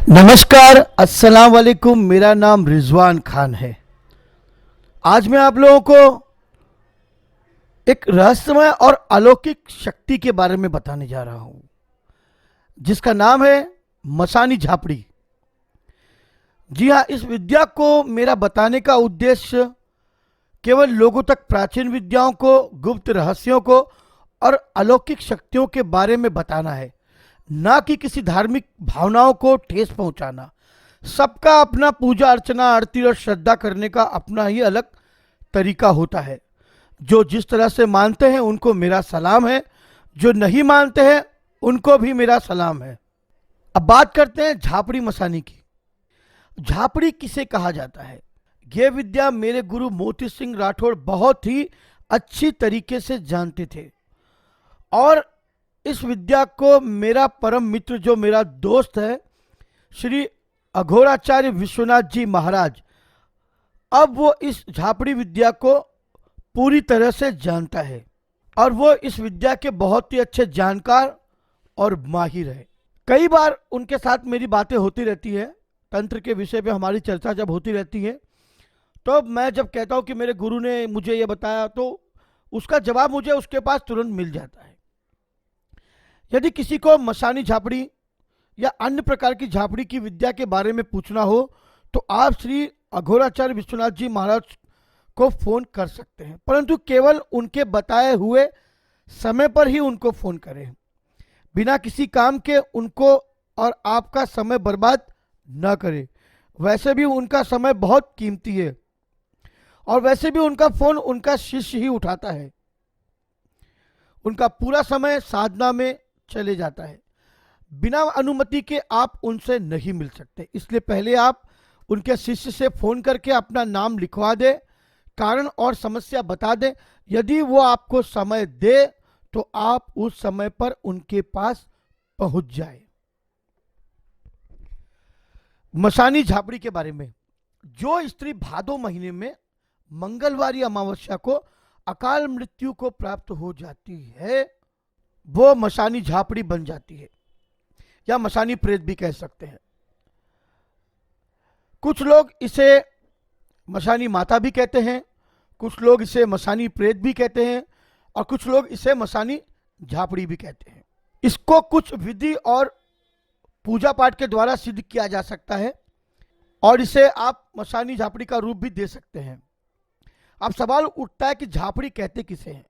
नमस्कार, अस्सलाम वालेकुम। मेरा नाम रिजवान खान है। आज मैं आप लोगों को एक रहस्यमय और अलौकिक शक्ति के बारे में बताने जा रहा हूं, जिसका नाम है मसानी झापड़ी। जी हाँ, इस विद्या को मेरा बताने का उद्देश्य केवल लोगों तक प्राचीन विद्याओं को, गुप्त रहस्यों को और अलौकिक शक्तियों के बारे में बताना है, ना कि किसी धार्मिक भावनाओं को ठेस पहुंचाना। सबका अपना पूजा अर्चना, आरती और श्रद्धा करने का अपना ही अलग तरीका होता है। जो जिस तरह से मानते हैं उनको मेरा सलाम है, जो नहीं मानते हैं उनको भी मेरा सलाम है। अब बात करते हैं झापड़ी मसानी की। झापड़ी किसे कहा जाता है? यह विद्या मेरे गुरु मोती सिंह राठौड़ बहुत ही अच्छी तरीके से जानते थे, और इस विद्या को मेरा परम मित्र, जो मेरा दोस्त है, श्री अघोराचार्य विश्वनाथ जी महाराज, अब वो इस झापड़ी विद्या को पूरी तरह से जानता है, और वो इस विद्या के बहुत ही अच्छे जानकार और माहिर है। कई बार उनके साथ मेरी बातें होती रहती है, तंत्र के विषय पे हमारी चर्चा जब होती रहती है, तो मैं जब कहता हूँ कि मेरे गुरु ने मुझे ये बताया, तो उसका जवाब मुझे उसके पास तुरंत मिल जाता है। यदि किसी को मसानी झापड़ी या अन्य प्रकार की झापड़ी की विद्या के बारे में पूछना हो, तो आप श्री अघोराचार्य विश्वनाथ जी महाराज को फोन कर सकते हैं, परंतु केवल उनके बताए हुए समय पर ही उनको फोन करें। बिना किसी काम के उनको और आपका समय बर्बाद न करें। वैसे भी उनका समय बहुत कीमती है, और वैसे भी उनका फोन उनका शिष्य ही उठाता है। उनका पूरा समय साधना में चले जाता है। बिना अनुमति के आप उनसे नहीं मिल सकते, इसलिए पहले आप उनके शिष्य से फोन करके अपना नाम लिखवा दें, कारण और समस्या बता दें। यदि वो आपको समय दे तो आप उस समय पर उनके पास पहुंच जाए। मसानी झापड़ी के बारे में, जो स्त्री भादो महीने में मंगलवारी अमावस्या को अकाल मृत्यु को प्राप्त हो जाती है, वो मसानी झापड़ी बन जाती है, या मसानी प्रेत भी कह सकते हैं। कुछ लोग इसे मसानी माता भी कहते हैं, कुछ लोग इसे मसानी प्रेत भी कहते हैं, और कुछ लोग इसे मसानी झापड़ी भी कहते हैं। इसको कुछ विधि और पूजा पाठ के द्वारा सिद्ध किया जा सकता है, और इसे आप मसानी झापड़ी का रूप भी दे सकते हैं। अब सवाल उठता है कि झापड़ी कहते किसे हैं?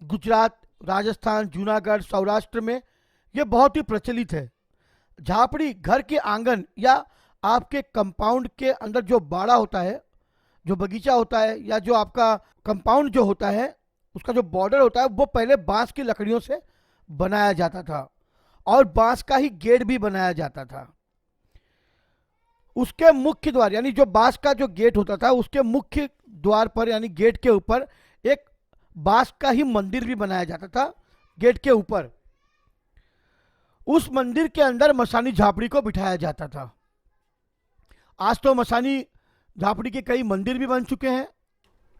गुजरात, राजस्थान, जूनागढ़, सौराष्ट्र में यह बहुत ही प्रचलित है। झापड़ी घर के आंगन या आपके कंपाउंड के अंदर जो बाड़ा होता है, जो बगीचा होता है, या जो आपका कंपाउंड जो होता है, उसका जो बॉर्डर होता है, वो पहले बांस की लकड़ियों से बनाया जाता था, और बांस का ही गेट भी बनाया जाता था। उसके मुख्य द्वार, यानी जो बांस का जो गेट होता था, उसके मुख्य द्वार पर यानी गेट के ऊपर एक बांस का ही मंदिर भी बनाया जाता था। गेट के ऊपर उस मंदिर के अंदर मसानी झापड़ी को बिठाया जाता था। आज तो मसानी झापड़ी के कई मंदिर भी बन चुके हैं।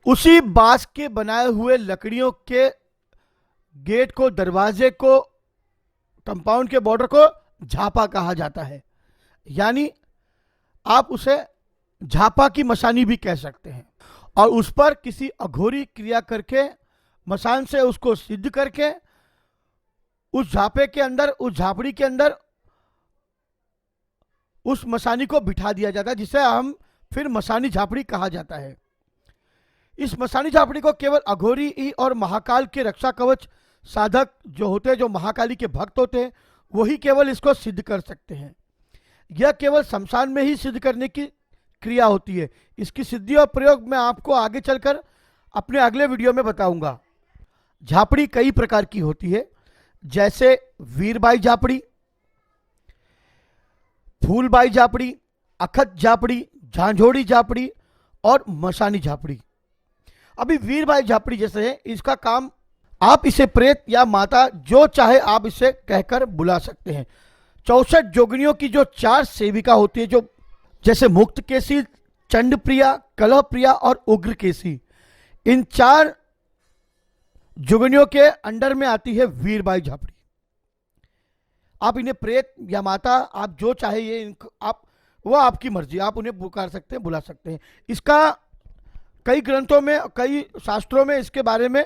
उसी बांस के बनाए हुए लकड़ियों के गेट को, दरवाजे को, कंपाउंड के बॉर्डर को झापा कहा जाता है, यानी आप उसे झापा की मसानी भी कह सकते हैं। और उस पर किसी अघोरी क्रिया करके, मसान से उसको सिद्ध करके, उस झापे के अंदर, उस झापड़ी के अंदर उस मसानी को बिठा दिया जाता है, जिसे हम फिर मसानी झापड़ी कहा जाता है। इस मसानी झापड़ी को केवल अघोरी ही और महाकाल के रक्षा कवच साधक जो होते हैं, जो महाकाली के भक्त होते हैं, वही केवल इसको सिद्ध कर सकते हैं। यह केवल शमशान में ही सिद्ध करने की क्रिया होती है। इसकी सिद्धि और प्रयोग मैं आपको आगे चलकर अपने अगले वीडियो में बताऊंगा। झापड़ी कई प्रकार की होती है, जैसे वीरबाई झापड़ी, फूलबाई झापड़ी, अखत झापड़ी, झांझोड़ी झापड़ी और मसानी झापड़ी। अभी वीरबाई झापड़ी जैसे है, इसका काम, आप इसे प्रेत या माता जो चाहे आप इसे कहकर बुला सकते हैं। 64 जोगिनियों की जो 4 सेविका होती है, जो जैसे मुक्त केसी, चंड प्रिया, कलह प्रिया और उग्र केसी, इन 4 जोगिनियों के अंडर में आती है वीरबाई झापड़ी। आप इन्हें प्रेत या माता, आप जो चाहे ये आप, वह आपकी मर्जी, आप उन्हें पुकार सकते हैं, बुला सकते हैं। इसका कई ग्रंथों में, कई शास्त्रों में इसके बारे में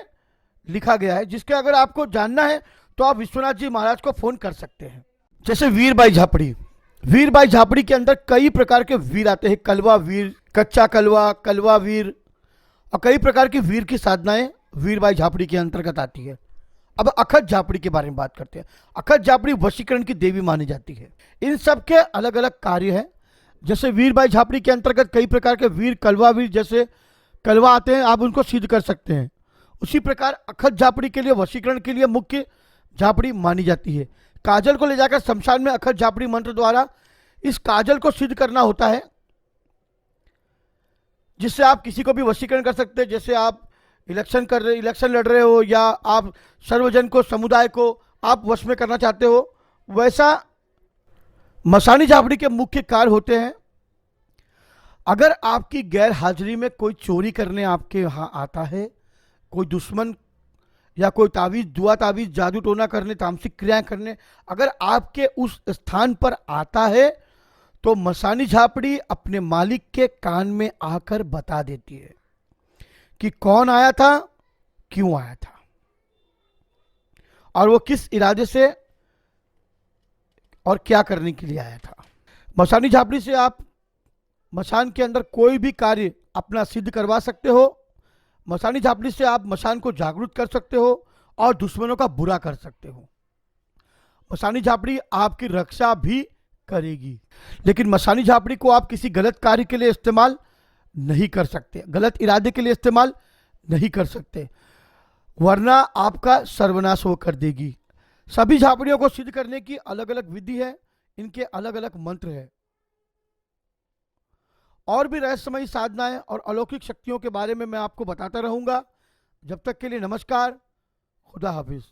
लिखा गया है, जिसके अगर आपको जानना है तो आप विश्वनाथ जी महाराज को फोन कर सकते हैं। जैसे वीरबाई झापड़ी, वीरबाई झापड़ी के अंदर कई प्रकार के वीर आते हैं, कलवा वीर, कच्चा कलवा, कलवा वीर, और कई प्रकार की वीर की साधनाएं वीरबाई झापड़ी के अंतर्गत आती है। अब अखत झापड़ी के बारे में बात करते हैं। अखत झापड़ी वशीकरण की देवी मानी जाती है। इन सब के अलग अलग कार्य हैं। जैसे वीरबाई झापड़ी के अंतर्गत कई प्रकार के वीर, कलवा वीर, जैसे कलवा आते हैं, आप उनको सिद्ध कर सकते हैं। उसी प्रकार अखत झापड़ी के लिए, वशीकरण के लिए मुख्य झापड़ी मानी जाती है। काजल को ले जाकर शमशान में अखत झापड़ी मंत्र द्वारा इस काजल को सिद्ध करना होता है, जिससे आप किसी को भी वशीकरण कर सकते हैं। जैसे आप इलेक्शन लड़ रहे हो, या आप सर्वजन को, समुदाय को आप वश में करना चाहते हो, वैसा मसानी झापड़ी के मुख्य कार्य होते हैं। अगर आपकी गैर हाजिरी में कोई चोरी करने आपके यहाँ आता है, कोई दुश्मन या कोई तावीज, दुआ तावीज, जादू टोना करने, तामसिक क्रियाएं करने अगर आपके उस स्थान पर आता है, तो मसानी झापड़ी अपने मालिक के कान में आकर बता देती है कि कौन आया था, क्यों आया था, और वो किस इरादे से और क्या करने के लिए आया था। मसानी झापड़ी से आप मसान के अंदर कोई भी कार्य अपना सिद्ध करवा सकते हो। मसानी झापड़ी से आप मसान को जागरूक कर सकते हो और दुश्मनों का बुरा कर सकते हो। मसानी झापड़ी आपकी रक्षा भी करेगी, लेकिन मसानी झापड़ी को आप किसी गलत कार्य के लिए इस्तेमाल नहीं कर सकते, गलत इरादे के लिए इस्तेमाल नहीं कर सकते, वरना आपका सर्वनाश वो कर देगी। सभी झापड़ियों को सिद्ध करने की अलग अलग विधि है, इनके अलग अलग मंत्र है। और भी रहस्यमयी साधनाएं और अलौकिक शक्तियों के बारे में मैं आपको बताता रहूंगा। जब तक के लिए नमस्कार, खुदा हाफिज।